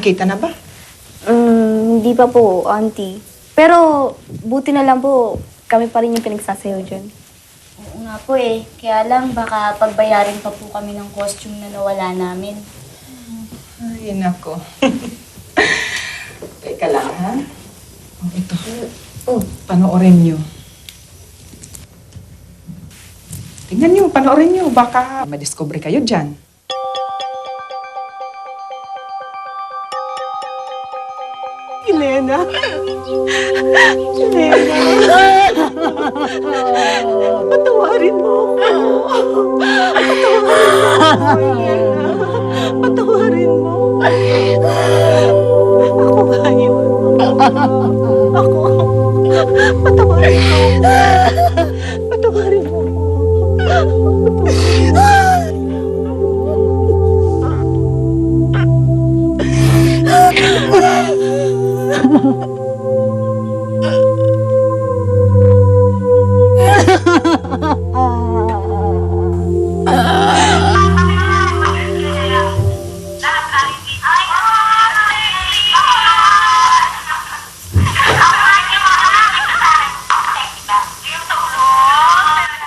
Nakakita na ba? Hindi pa po, auntie. Pero buti na lang po, kami pa rin yung pinagsasayaw dyan. Oo nga po eh. Kaya lang baka pagbayarin pa po kami ng costume na nawala namin. Ay, nako. Teka lang, ha? Oh, ito. Panoorin nyo. Tingnan nyo, panoorin nyo. Baka madiscover kayo dyan. Elena! Elena! Patawarin mo ako! Patawarin mo! Ako ba yun? Ako. Patawarin mo. Patawarin mo.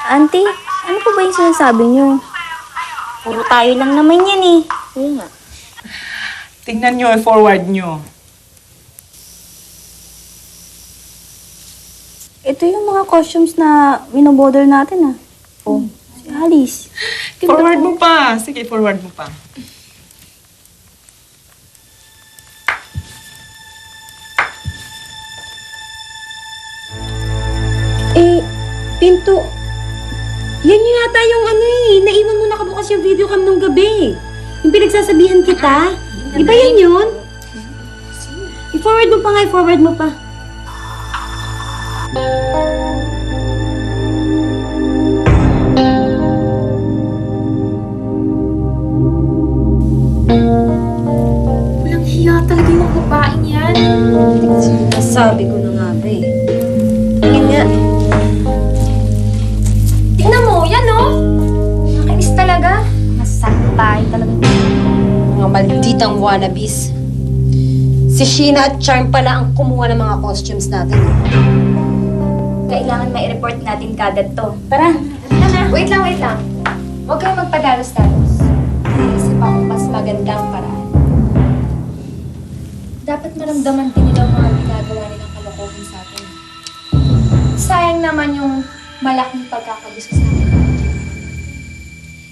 Auntie, ano po ba yung sinasabi niyo? Puro tayo lang naman yan eh. Oo nga. Tingnan nyo, forward nyo. Ito yung mga costumes na minobother natin Oh, si Alice. Forward mo pa. Sige, forward mo pa. Pinto, yan yung yata yung naiwan mo nakabukas yung video cam nung gabi. Yung pinagsasabihan kita. Iba yan yun? I-forward mo pa nga, i-forward mo pa. Walang hiya talaga yung mga babaeng yan. Sabi ko na nga ba eh. Tingin nga. Tingnan mo, yan oh. Nakainis talaga. Masaktahin talaga. Mga malditang wannabes. Si Sheena at Charm pala ang kumuha ng mga costumes natin. Kailangan mai-report natin kagad to. Tara. Wait lang, wait lang. Huwag kayong magpadalos-dalos. Naisip akong mas magandang paraan. Dapat maramdaman din nila ang mga ginagawa nilang kalokohan sa atin. Sayang naman yung malaking pagkakagusto sa akin.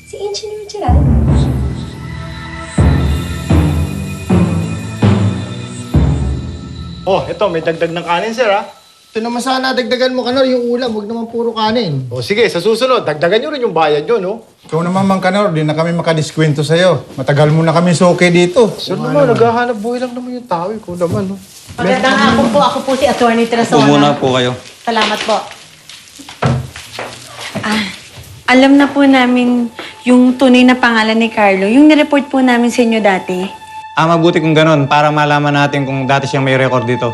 Si Engineer Gerald. Oh, ito, may dagdag ng kanin, sir, ha? Ito naman sana, dagdagan mo kanor yung ulam, huwag naman puro kanin. O sige, sa susunod, dagdagan nyo rin yung bayad nyo, no? Ikaw naman, Mang Kanor, di na kami makadiskwento sa'yo. Matagal mo na kami suki dito. Sir naman, naghahanap buhay lang naman yung tao, ikaw naman, no? Magandang hapon po. Ako po si Attorney Trasona. Muna po kayo. Salamat po. Alam na po namin yung tunay na pangalan ni Carlo. Yung nireport po namin sa inyo dati. Mabuti kung ganun para malaman natin kung dati siyang may record dito.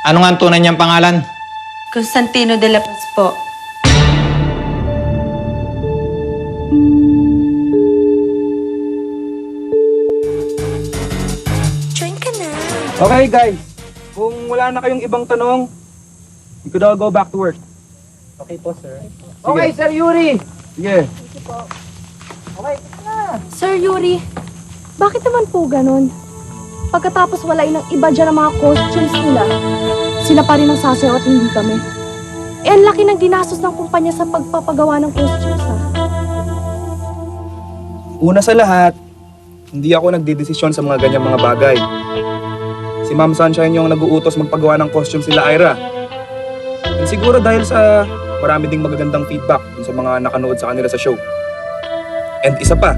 Ano nga ang tunay niyang pangalan? Constantino de la Paz po. Join ka na. Okay guys, kung wala na kayong ibang tanong, you could all go back to work. Okay po, sir. Okay, Sir Yuri! Sige. Sir Yuri, bakit naman po ganun? Pagkatapos walain ng iba dyan ang mga costumes nila, sila pa rin ang sasayaw at hindi kami. Eh, ang laki ng ginastos ng kumpanya sa pagpapagawa ng costumes, Una sa lahat, hindi ako nagdidesisyon sa mga ganyang mga bagay. Si Ma'am Sunshine yung nag-uutos magpagawa ng costume sila Ira. And siguro dahil sa marami ding magagandang feedback dun sa mga nakanood sa kanila sa show. And isa pa,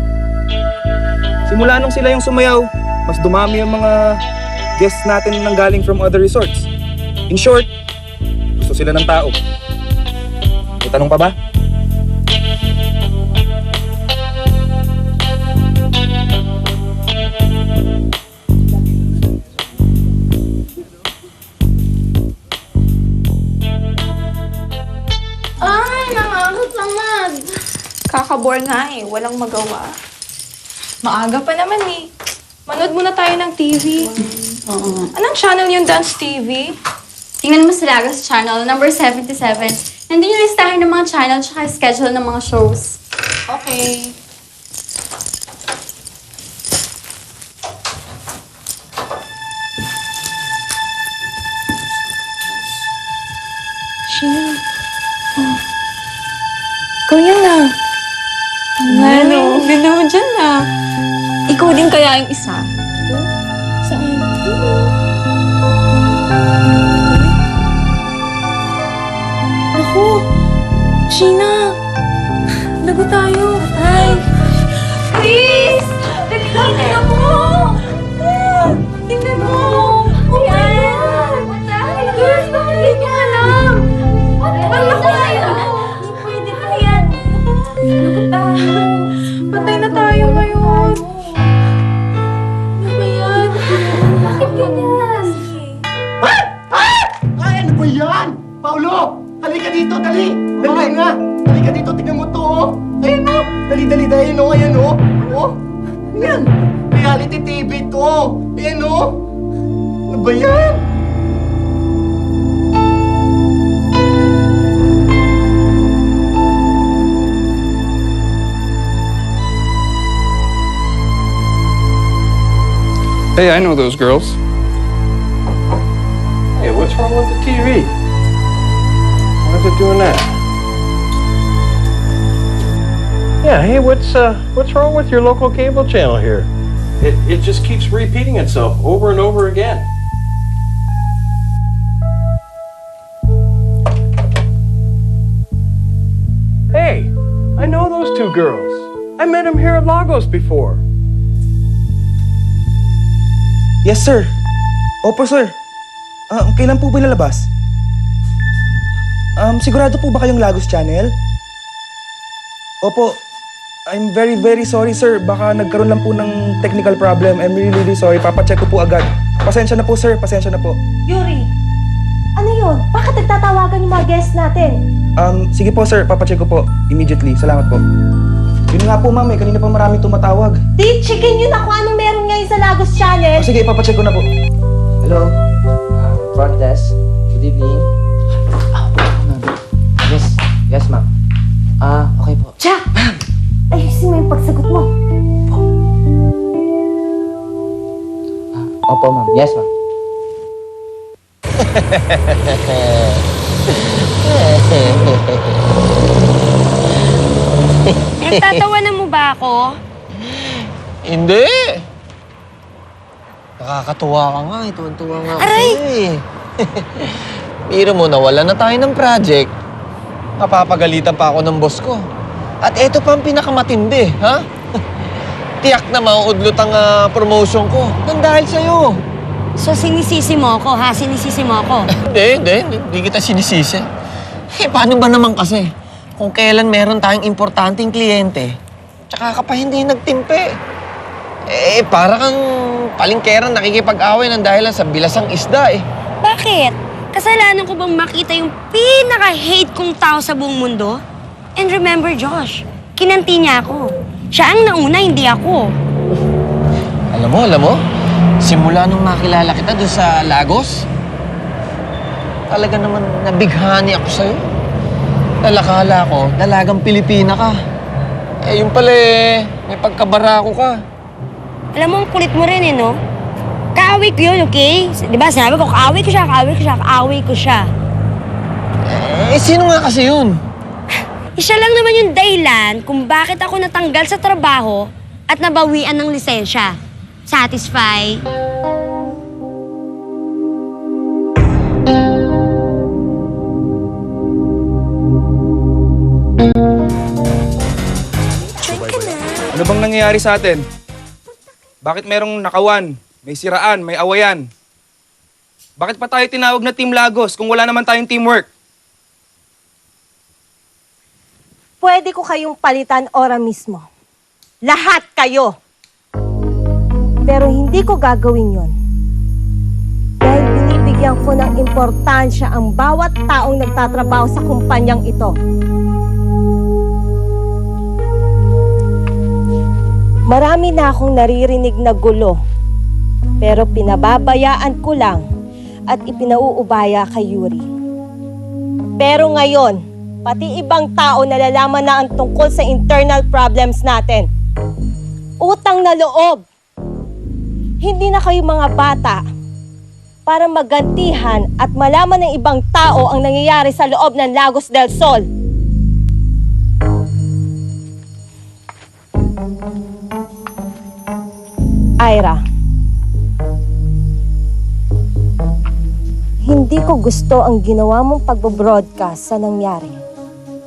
simula nung sila yung sumayaw, mas dumami ang mga guests natin nang galing from other resorts. In short, gusto sila ng tao. May tanong pa ba? Ay, nakakatamad. Kakabore nga eh. Walang magawa. Maaga pa naman eh. Manood muna tayo ng TV. Oo. Anong channel yung Dance TV? Tingnan mo sa Lagos Channel, number 77. Nandun yung listahan ng mga channel tsaka schedule ng mga shows. Okay. Sheena. Kuya na. Ano? Ganda mo dyan na. Ikaw din kaya yung isa? Saan? Ako. Sheena. Lago tayo. Ay. Please! Tingnan ako! Tingnan mo! Yan! Girls, bakit hindi niyo alam? Wala ko tayo! Pwede pa yan! Lago tayo! Patay na tayo ngayon! Ano ba yan? Bakit ganyan? Ay, ano ba yan? Paulo! Halika dito, dali! Dali nga! Halika dito, tingnan mo to, oh! Ayan, oh! Dali, ayan, oh! Ayan, oh! Oh! Ayan! Reality TV to! Ayan, oh! Ano ba yan? Hey, I know those girls. Hey, what's wrong with the TV? Why is it doing that? Yeah, hey, what's wrong with your local cable channel here? It just keeps repeating itself over and over again. Hey, I know those two girls. I met them here at Lagos before. Yes, sir. Opo, sir. Kailan po ba lalabas? Sigurado po ba kayong Lagos Channel? Opo. I'm very, very sorry, sir. Baka nagkaroon lang po ng technical problem. I'm really, really sorry. Papacheck ko po agad. Pasensya na po, sir. Pasensya na po. Yuri, ano yun? Bakit nagtatawagan yung mga guests natin? Sige po, sir. Papacheck ko po. Immediately. Salamat po. Yun nga po, ma'am. Kanina pa maraming tumatawag. Di, checkin yun ako anong meron ngayon sa Lagos Channel. Sige, papacheck ko na po. Hello? Front desk. Good evening. Yes, ma'am. Okay po. Jack! Ayusin mo yung pagsagot mo. Opo, ma'am. Yes, ma'am. Nagtatawanan mo ba ako? Hindi! Nakakatuwa ka nga. Tuwan-tuwa nga ako Aray! sa'yo eh. Biro mo, nawala na tayo ng project. Napapagalitan pa ako ng boss ko. At eto pa ang pinakamatindi, ha? Tiyak na mauudlot ang promotion ko. Nang dahil sa'yo. So sinisisi mo ako, ha? Sinisisi mo ako. Hindi kita sinisisi. Paano ba naman kasi? Kung kailan meron tayong importanteng kliyente, tsaka ka pa hindi nagtimpe. Para kang palingkerang nakikipag-away ng dahilan sa bilasang isda eh. Bakit? Kasalanan ko bang makita yung pinaka-hate kong tao sa buong mundo? And remember, Josh, kinanti niya ako. Siya ang nauna, hindi ako. Alam mo, simula nung makilala kita doon sa Lagos, talaga naman nabighani ako sa'yo. Akala ko, dalagang Pilipina ka. Yung pala may pagkabarako ka. Alam mo, ang kulit mo rin no? Kaaway ko yun, okay? Di ba, sinabi ko, kaaway ko siya. Sino nga kasi yun? Siya lang naman yung dahilan kung bakit ako natanggal sa trabaho at nabawian ng lisensya. Satisfy? Ano bang nangyayari sa atin? Bakit merong nakawan, may siraan, may awayan? Bakit pa tayo tinawag na Team Lagos kung wala naman tayong teamwork? Pwede ko kayong palitan ora mismo. Lahat kayo. Pero hindi ko gagawin yon. Dahil binibigyan ko ng importansya ang bawat taong nagtatrabaho sa kumpanyang ito. Marami na akong naririnig na gulo Pero pinababayaan ko lang at ipinauubaya kay Yuri. Pero ngayon, pati ibang tao nalalaman na ang tungkol sa internal problems natin. Utang na loob. Hindi na kayo mga bata para magantihan at malaman ng ibang tao ang nangyayari sa loob ng Lagos del Sol. Ira, hindi ko gusto ang ginawa mong pagbo-broadcast sa nangyari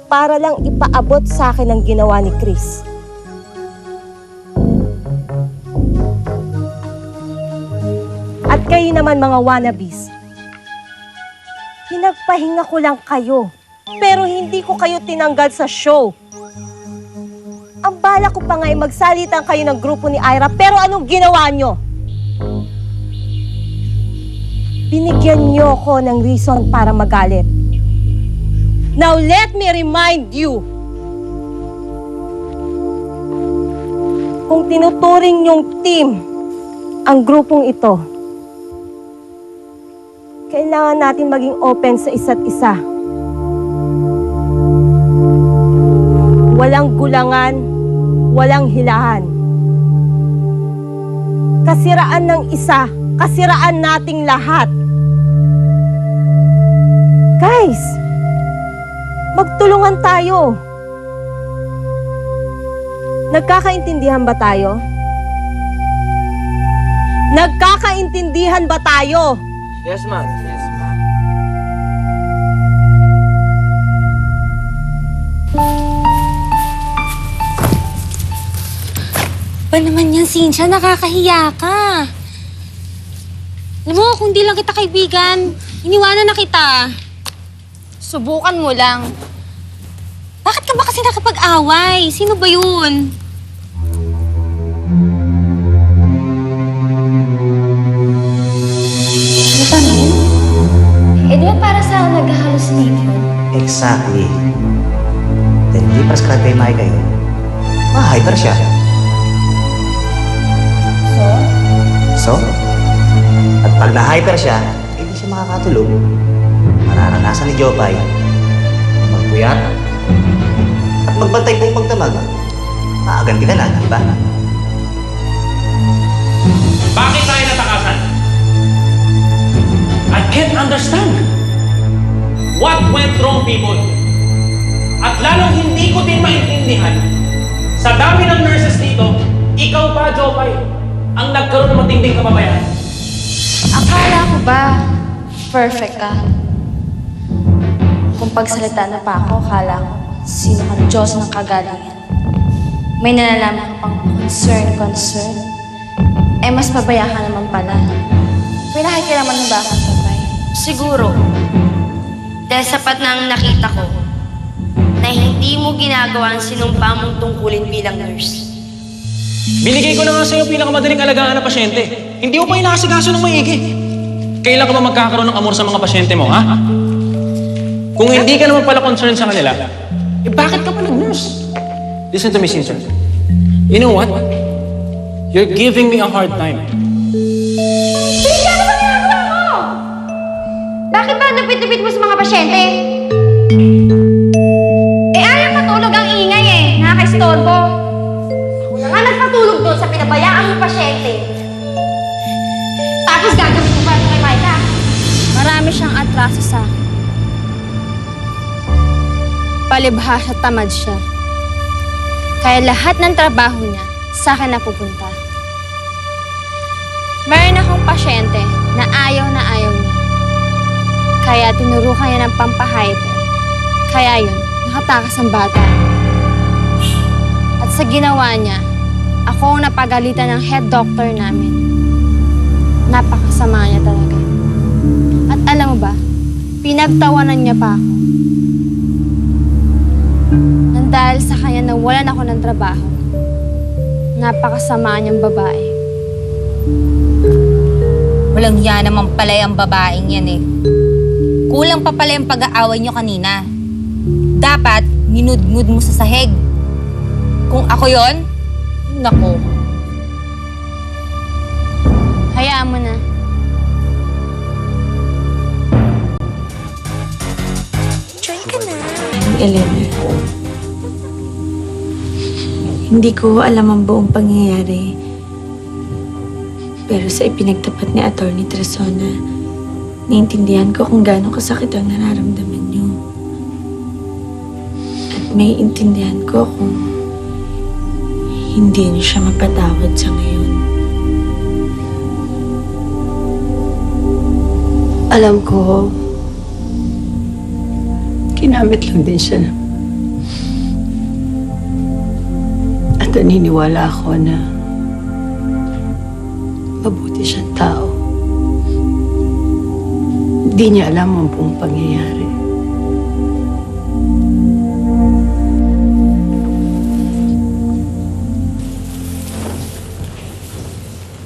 para lang ipaabot sa akin ang ginawa ni Chris. At kayo naman mga wannabes, pinagpahinga ko lang kayo, pero hindi ko kayo tinanggal sa show. Ang bala ko pa nga ay magsalitan kayo ng grupo ni Ira, pero anong ginawa nyo? Binigyan nyo ko ng reason para magalit. Now let me remind you, kung tinuturing nyong team ang grupong ito, kailangan natin maging open sa isa't isa. Walang gulangan, walang hilahan. Kasiraan ng isa, kasiraan nating lahat. Guys, magtulungan tayo. Nagkakaintindihan ba tayo? Nagkakaintindihan ba tayo? Yes, ma'am. Yes, ma'am. Ba naman yan, Cynthia? Nakakahiya ka. Alam mo, kung di lang kita kaibigan, iniwanan na kita. Subukan mo lang. Bakit ka ba kasi nakapag-away? Sino ba yun? Ano pa man? Eh, di ba para sa nag-hallucinate yun? Exactly. Dahil hindi prescribe kay Mike kayo, ma-hyper siya. So? At pag na-hyper siya, hindi siya makakatulog. Mararanasan ni Jopay magpuyat at magbantay kung magdamag. Maaganti ka na, di ba? Bakit tayo natakasan? I can't understand. What went wrong, people? At lalong hindi ko din maintindihan, sa dami ng nurses dito, ikaw pa, Jopay, ang nagkaroon ng matinding kababayan. Akala ko ba perfect ka? Kung pagsalita na pa ako, akala ko sino kang Diyos ng kagalingan. May nalalaman ka pang concern. Eh, mas pabaya ka naman pala. May nakikilaman na ba akong sabay? Siguro. Dahil sapat na ang nakita ko na hindi mo ginagawa ang sinumpa mong tungkulin bilang nurse. Binigay ko na nga sa'yo pinakamadaling alagaan ng pasyente. Hindi mo pa inaasikaso ng maigi. Kailan ka ba magkakaroon ng amor sa mga pasyente mo, ha? Kung hindi ka naman pala concerned sa kanila, eh bakit ka pa nag-nurse? Listen to me, Cynthia. You know what? You're giving me a hard time. Cynthia, ano ba ginagawa mo? Bakit ba napit-napit mo sa mga pasyente? Eh, ayaw matulog ang ingay eh. Nakaka-istorbo. Ako na nga nagpatulog doon sa pinabayaan ng pasyente. Tapos gagawin ko pa ito kay Maita. Marami siyang atraso sa akin. Palibhas at tamad siya. Kaya lahat ng trabaho niya sa akin napupunta. Meron akong pasyente na ayaw niya. Kaya tinurukan niya ng pampahyper. Kaya yun, nakatakas ang bata. At sa ginawa niya, ako ang napagalitan ng head doctor namin. Napakasama niya talaga. At alam mo ba, pinagtawanan niya pa ako. Nang dahil sa kanya nawalan ako ng trabaho. Napakasama niyang babae. Walang hiya naman pala ang babaeng yan eh. Kulang pa pala yung pag-aaway nyo kanina. Dapat, ninudngud mo sa sahig. Kung ako yon, nako. Hayaan hayaan mo na. Elena, hindi ko alam ang buong pangyayari. Pero sa ipinagtapat ni Atty. Tresona, naiintindihan ko kung gaano kasakit ang nararamdaman niyo. At may intindihan ko kung hindi niyo siya mapatawad sa ngayon. Alam ko, ginamit lang din siya. At naniniwala ako na mabuti siyang tao. Hindi niya alam ang buong pangyayari.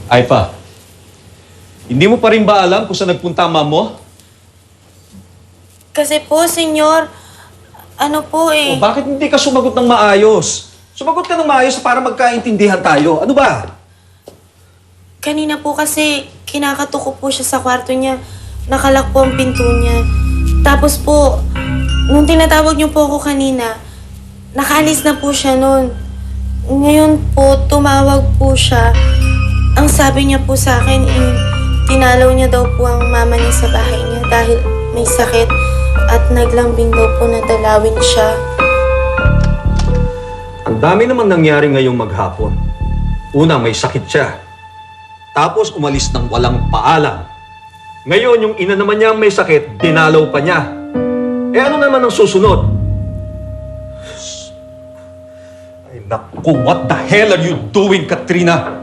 Aifa, hindi mo pa rin ba alam kung saan nagpunta ang mom mo? Kasi po, senyor, ano po O bakit hindi ka sumagot ng maayos? Sumagot ka ng maayos para magkaintindihan tayo. Ano ba? Kanina po kasi kinakatok po siya sa kwarto niya. Nakalak po ang pinto niya. Tapos po, nung tinatawag niyo po ako kanina, nakaalis na po siya nun. Ngayon po, tumawag po siya. Ang sabi niya po sa akin, tinalaw niya daw po ang mama niya sa bahay niya dahil may sakit at naglambing daw po na dalawin siya. Ang dami naman nangyari ngayong maghapon. Una, may sakit siya. Tapos umalis ng walang paalam. Ngayon, yung ina naman niya may sakit, dinalaw pa niya. Eh ano naman ang susunod? Ay naku, what the hell are you doing, Katrina?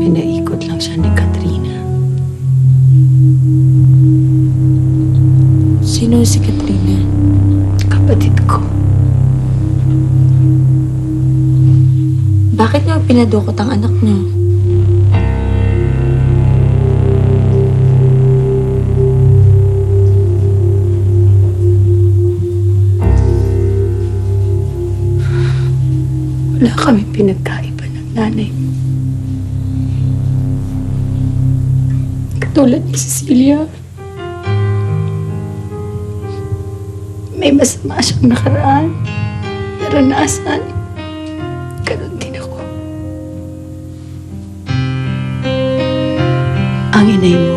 Pinaikot lang siya ni Katrina. Sino si Katrina? Kapatid ko. Bakit niyo pinadukot ang anak niyo? Wala kami pinagkaiba ng nanay mo. Katulad ni Cecilia, may masama siyang nakaraan, naranasan. Ganon din ako. Ang inay mo,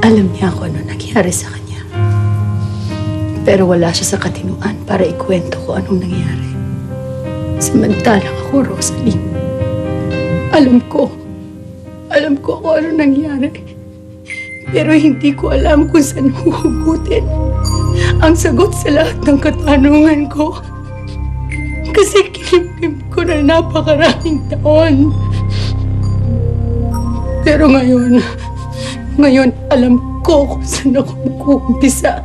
alam niya kung ano nangyari sa kanya. Pero wala siya sa katinuan para ikwento ko anong nangyari. Samantalang ako, Rosalie, alam ko kung ano nangyari. Pero hindi ko alam kung saan huhugutin ang sagot sa lahat ng katanungan ko. Kasi kinimkim ko na napakaraming taon. Pero ngayon alam ko kung saan ako mag-uumpisa.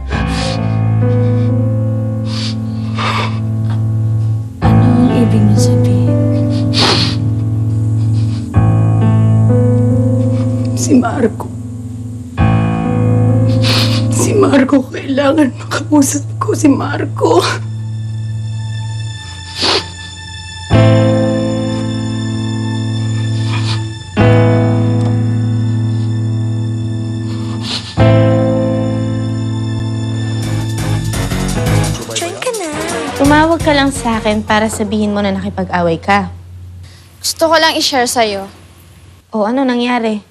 Ano ang ibig niyo sabihin? Si Marco, kailangan makausap ko si Marco. Tumawag ka lang sa akin para sabihin mo na nakipag-away ka. Gusto ko lang i-share sa'yo. O ano nangyari?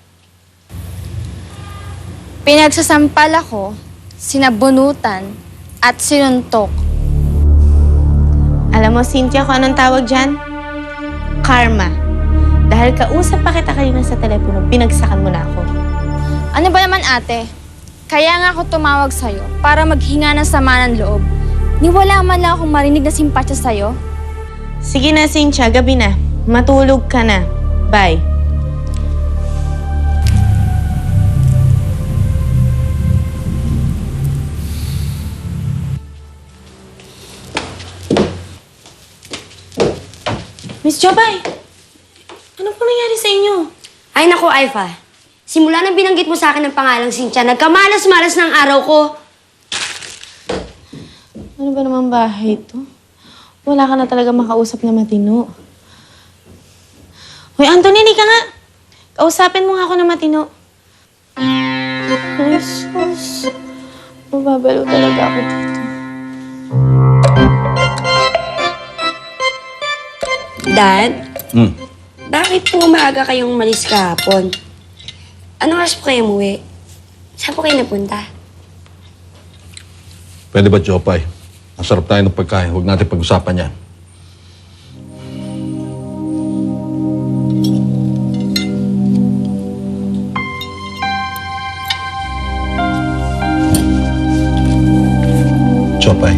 Pinagsasampal ako, sinabunutan, at sinuntok. Alam mo, Cynthia, kung anong tawag dyan? Karma. Dahil kausap pa kita kanina sa telepono, pinagsakan mo na ako. Ano ba naman, ate? Kaya nga ako tumawag sa'yo para maghinga ng sama ng loob. Niwala man lang akong marinig na simpatya sa'yo. Sige na, Cynthia, gabi na. Matulog ka na. Bye. Miss Jobay, ano po nangyari sa inyo? Ay naku, Aifa. Simula nang binanggit mo sa akin ng pangalang Cynthia, nagkamalas-malas ng araw ko. Ano ba naman bahay ito? wala ka na talaga makausap na matino. Hoy, Anthony, hindi ka nga. Kausapin mo nga ako na matino. Ay, sus. Mababalo talaga ako dito. Dad, bakit po maaga kayong umalis kahapon? Anong oras po kayo umuwi? Saan po kayo napunta? Pwede ba, Jopay? Masarap tayo ng pagkain. Huwag natin pag-usapan yan. Jopay.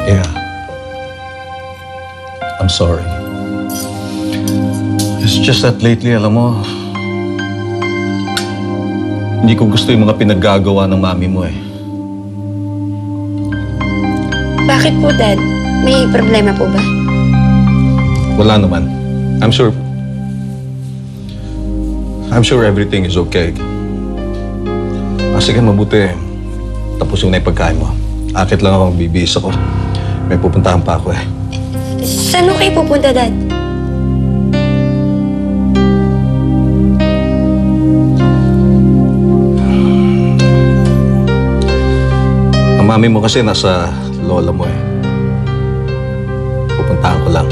Yeah. I'm sorry. It's just that lately, alam mo, hindi ko gusto yung mga pinaggagawa ng mami mo eh. Bakit po, Dad? May problema po ba? Wala naman. I'm sure everything is okay. Sige, mabuti. Tapos yung na yung pagkain mo. Akit lang ako, bibihis ako. May pupuntahan pa ako eh. Saan kayo pupunta, Dad? Ang mami mo kasi nasa lola mo eh. Pupuntahan ko lang.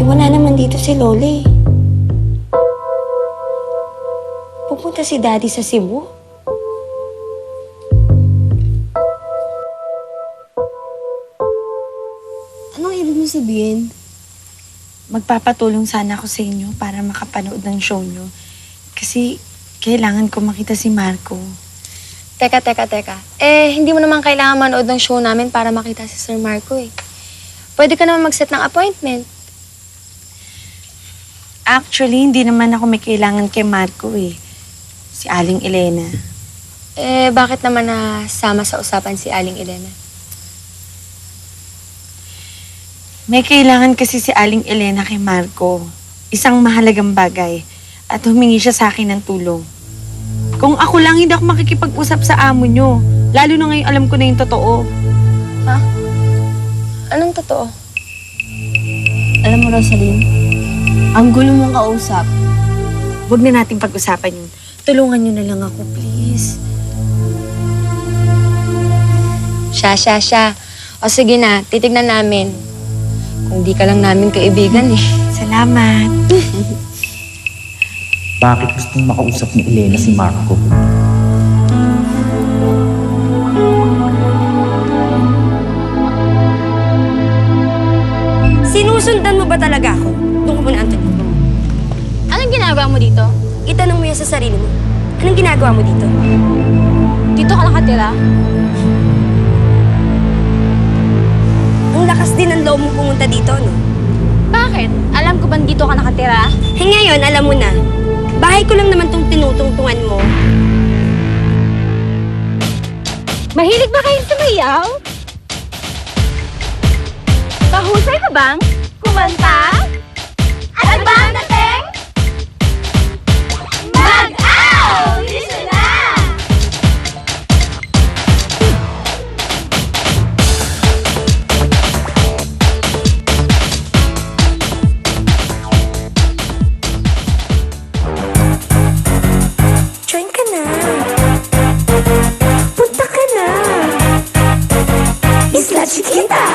Wala naman dito si Lola eh. Pupunta si Daddy sa Cebu. Anong ibig mo sabihin? Magpapatulong sana ako sa inyo para makapanood ng show nyo. Kasi kailangan ko makita si Marco. Teka. Hindi mo naman kailangan manood ng show namin para makita si Sir Marco eh. Pwede ka naman mag-set ng appointment. Actually, hindi naman ako may kailangan kay Marco eh. Si Aling Elena. Bakit naman nasama sa usapan si Aling Elena? May kailangan kasi si Aling Elena kay Marco. Isang mahalagang bagay. At humingi siya sa akin ng tulong. Kung ako lang, hindi ako makikipag-usap sa amo nyo. Lalo na ngayon alam ko na yung totoo. Ha? Anong totoo? Alam mo, Rosaline, ang gulo mong kausap. Huwag na natin pag-usapan yun. Tulungan nyo na lang ako, please. Siya. O sige na, titignan namin. Kung di ka lang namin kaibigan eh. Salamat. Bakit gustong makausap ni Elena si Marco? Sinusundan mo ba talaga ako? Doon ka muna, Anthony. Anong ginagawa mo dito? Itanong mo yan sa sarili mo. Anong ginagawa mo dito? Dito ka nakatira? Ang lakas din ng loob mo pumunta dito, no? Bakit? Alam ko bang dito ka nakatira? Ngayon, alam mo na. Bahay ko lang naman tong tinutungtungan mo. Mahilig ba kayo sumayaw? Mahusay ka bang kumanta? At ba natin? Mag-out! Dito na! Join ka na. Punta ka na. Isla Chiquita.